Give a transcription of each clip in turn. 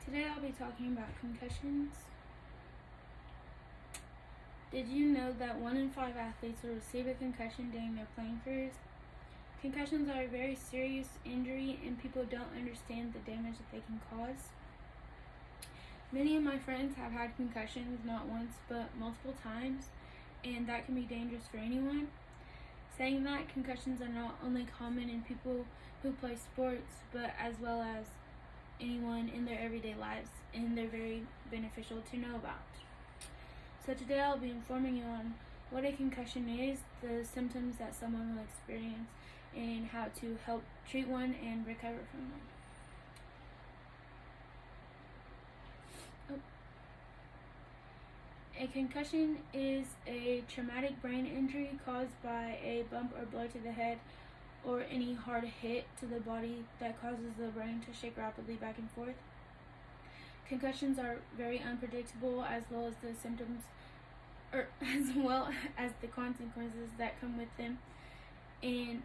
Today I'll be talking about concussions. Did you know that 1 in 5 athletes will receive a concussion during their playing careers? Concussions are a very serious injury and people don't understand the damage that they can cause. Many of my friends have had concussions not once but multiple times, and that can be dangerous for anyone. Saying that, concussions are not only common in people who play sports, but as well as anyone in their everyday lives, and they're very beneficial to know about. So today I'll be informing you on what a concussion is, the symptoms that someone will experience, and how to help treat one and recover from one. A concussion is a traumatic brain injury caused by a bump or blow to the head or any hard hit to the body that causes the brain to shake rapidly back and forth. Concussions are very unpredictable, as well as the symptoms, or as well as the consequences that come with them. And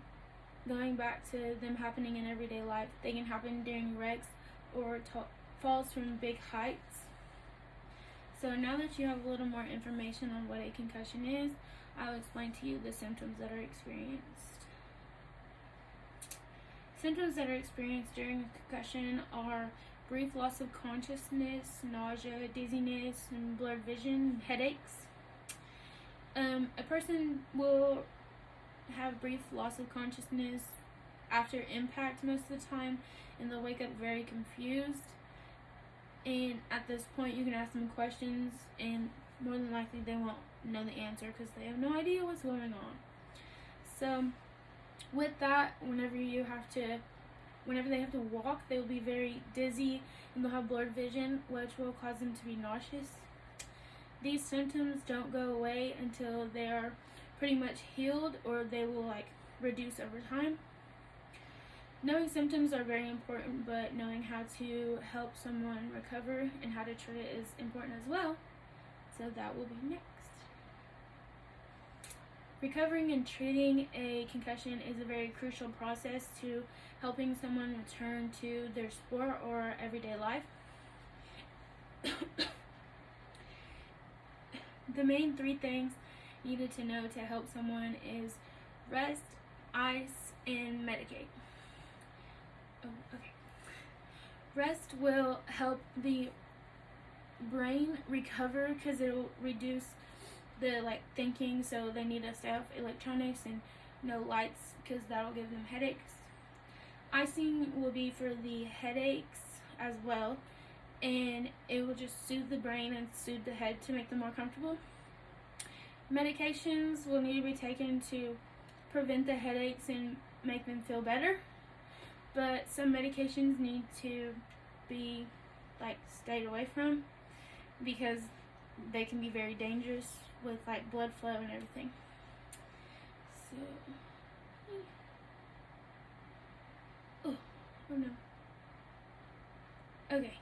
going back to them happening in everyday life, they can happen during wrecks or falls from big heights. So now that you have a little more information on what a concussion is, I'll explain to you the symptoms that are experienced. Symptoms that are experienced during a concussion are brief loss of consciousness, nausea, dizziness, and blurred vision, headaches. A person will have brief loss of consciousness after impact most of the time, and they'll wake up very confused. And at this point, you can ask them questions, and more than likely they won't know the answer because they have no idea what's going on. So with that, whenever they have to walk, they will be very dizzy and they'll have blurred vision, which will cause them to be nauseous. These symptoms don't go away until they are pretty much healed, or they will reduce over time. Knowing symptoms are very important, but knowing how to help someone recover and how to treat it is important as well. So that will be next. Recovering and treating a concussion is a very crucial process to helping someone return to their sport or everyday life. The main 3 things needed to know to help someone is rest, ice, and medicate. Rest will help the brain recover because it will reduce the thinking, so they need to stay off electronics and no lights because that'll give them headaches. Icing will be for the headaches as well, and it will just soothe the brain and soothe the head to make them more comfortable. Medications will need to be taken to prevent the headaches and make them feel better, but some medications need to be stayed away from because they can be very dangerous with blood flow and everything. So, oh no. Okay.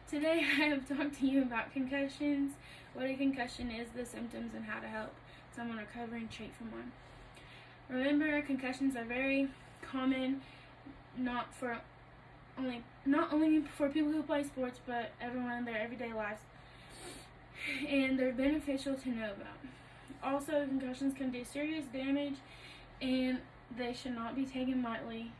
Today I have talked to you about concussions, what a concussion is, the symptoms, and how to help someone recover and treat from one. Remember, concussions are very common, not only for people who play sports, but everyone in their everyday lives. And they're beneficial to know about. Also, concussions can do serious damage, and they should not be taken lightly.